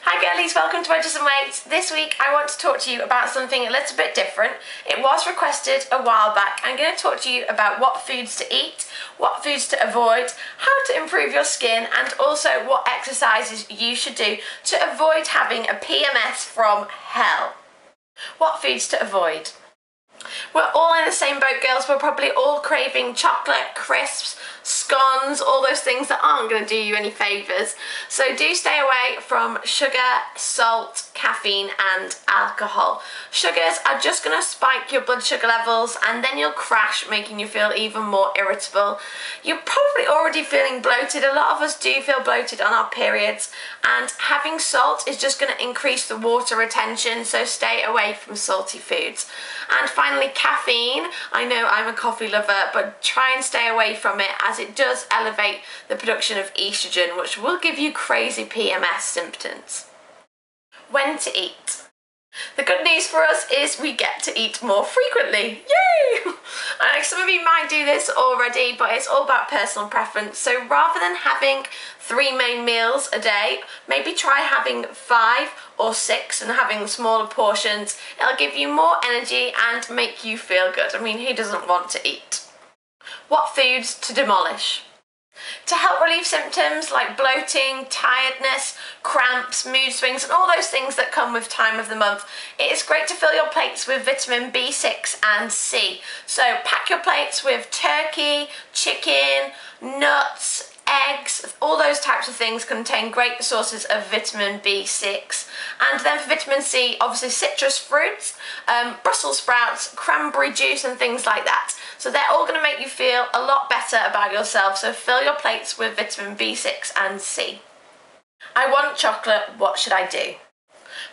Hi girlies, welcome to Wedges and Weights. This week I want to talk to you about something a little bit different. It was requested a while back. I'm going to talk to you about what foods to eat, what foods to avoid, how to improve your skin, and also what exercises you should do to avoid having a PMS from hell. What foods to avoid? We're all in the same boat, girls. We're probably all craving chocolate, crisps, scones, all those things that aren't going to do you any favours. So do stay away from sugar, salt, caffeine and alcohol. Sugars are just going to spike your blood sugar levels and then you'll crash, making you feel even more irritable. You're probably already feeling bloated. A lot of us do feel bloated on our periods, and having salt is just going to increase the water retention, so stay away from salty foods. And finally, caffeine. I know I'm a coffee lover, but try and stay away from it, as it does elevate the production of estrogen, which will give you crazy PMS symptoms. When to eat. The good news for us is we get to eat more frequently. Yay! I know some of you might do this already, but it's all about personal preference. So rather than having 3 main meals a day, maybe try having 5 or 6 and having smaller portions. It'll give you more energy and make you feel good. I mean, who doesn't want to eat? What foods to demolish? To help relieve symptoms like bloating, tiredness, cramps, mood swings and all those things that come with time of the month, it is great to fill your plates with vitamin B6 and C. So pack your plates with turkey, chicken, nuts, eggs, all those types of things contain great sources of vitamin B6. And then for vitamin C, obviously citrus fruits, Brussels sprouts, cranberry juice and things like that. So they're all going to make you feel a lot better about yourself, so fill your plates with vitamin B6 and C. I want chocolate, what should I do?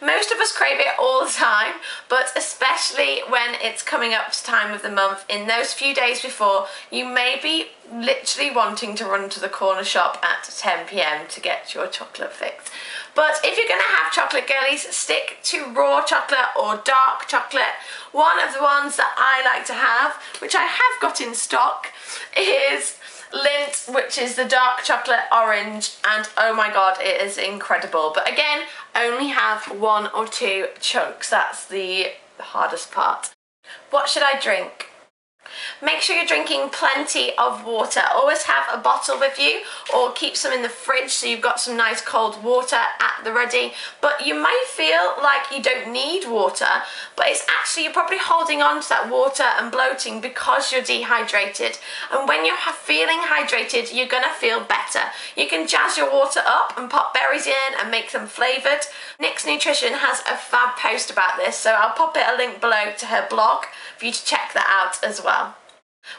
Most of us crave it all the time, but especially when it's coming up to time of the month, in those few days before, you may be literally wanting to run to the corner shop at 10 PM to get your chocolate fix. But if you're going to have chocolate, girlies, stick to raw chocolate or dark chocolate. One of the ones that I like to have, which I have got in stock, is Lindt, which is the dark chocolate orange, and oh my god, it is incredible. But again, only have 1 or 2 chunks. That's the hardest part. What should I drink? Make sure you're drinking plenty of water. Always have a bottle with you or keep some in the fridge so you've got some nice cold water at the ready. But you may feel like you don't need water, but it's actually you're probably holding on to that water and bloating because you're dehydrated. And when you're feeling hydrated, you're gonna feel better. You can jazz your water up and pop berries in and make them flavoured. Nyx Nutrition has a fab post about this, so I'll pop it a link below to her blog for you to check that out as well.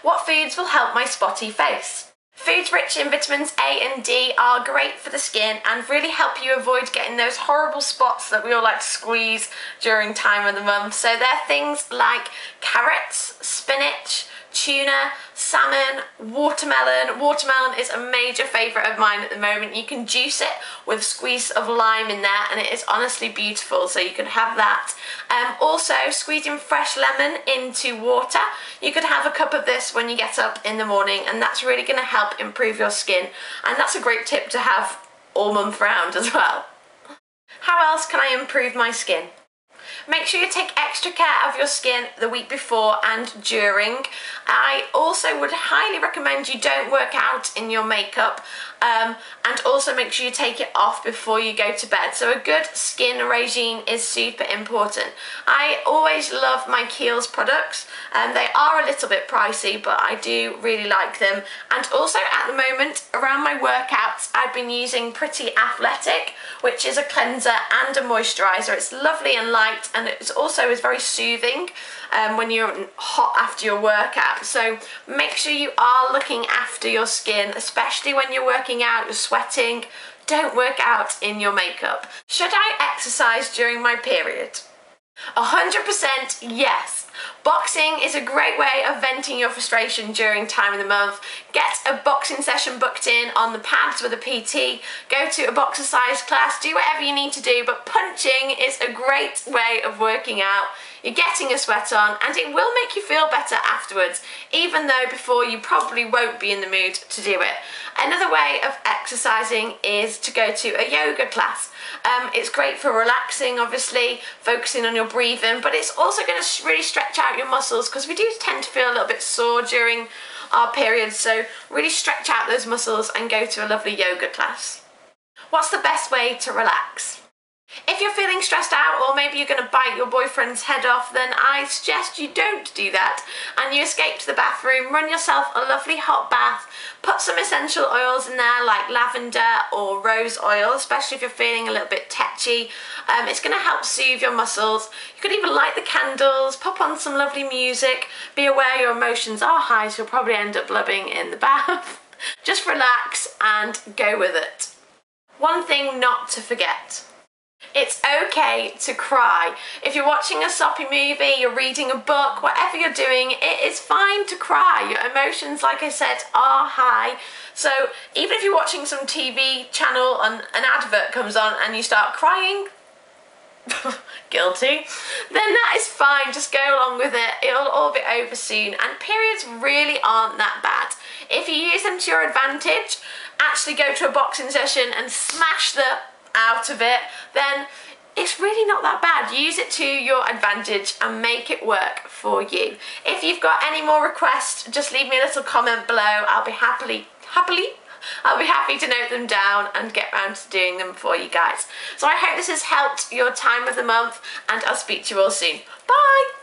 What foods will help my spotty face? Foods rich in vitamins A and D are great for the skin and really help you avoid getting those horrible spots that we all like to squeeze during time of the month. So they're things like carrots, spinach, tuna, salmon, watermelon. Watermelon is a major favourite of mine at the moment. You can juice it with a squeeze of lime in there and it is honestly beautiful, so you can have that. Also, squeezing fresh lemon into water. You could have a cup of this when you get up in the morning, and that's really going to help improve your skin, and that's a great tip to have all month round as well. How else can I improve my skin? Make sure you take extra care of your skin the week before and during. I also would highly recommend you don't work out in your makeup, and also make sure you take it off before you go to bed. So a good skin regime is super important. I always love my Kiehl's products. They are a little bit pricey, but I do really like them. And also at the moment, around my workouts, I've been using Pretty Athletic, which is a cleanser and a moisturiser. It's lovely and light, and it also is very soothing when you're hot after your workout. So make sure you are looking after your skin, especially when you're working out, you're sweating. Don't work out in your makeup. Should I exercise during my period? 100% yes. Boxing is a great way of venting your frustration during time of the month. Get a boxing session booked in on the pads with a PT, go to a boxercise class, do whatever you need to do, but punching is a great way of working out. you're getting a sweat on, and it will make you feel better afterwards, even though before you probably won't be in the mood to do it. Another way of exercising is to go to a yoga class. It's great for relaxing, obviously, focusing on your breathing, but it's also going to really stretch out your muscles, because we do tend to feel a little bit sore during our periods, so really stretch out those muscles and go to a lovely yoga class. What's the best way to relax? If you're feeling stressed out, or maybe you're going to bite your boyfriend's head off, then I suggest you don't do that and you escape to the bathroom, run yourself a lovely hot bath, put some essential oils in there like lavender or rose oil, especially if you're feeling a little bit tetchy. It's going to help soothe your muscles. You could even light the candles, pop on some lovely music, be aware your emotions are high, so you'll probably end up blubbing in the bath. Just relax and go with it. One thing not to forget. It's okay to cry. If you're watching a soppy movie, you're reading a book, whatever you're doing, it is fine to cry. Your emotions, like I said, are high. So even if you're watching some TV channel and an advert comes on and you start crying, guilty, then that is fine. Just go along with it. It'll all be over soon. And periods really aren't that bad. If you use them to your advantage, actually go to a boxing session and smash the out of it, then it's really not that bad. Use it to your advantage and make it work for you. If you've got any more requests, just leave me a little comment below. I'll be happy to note them down and get round to doing them for you guys. So I hope this has helped your time of the month, and I'll speak to you all soon. Bye!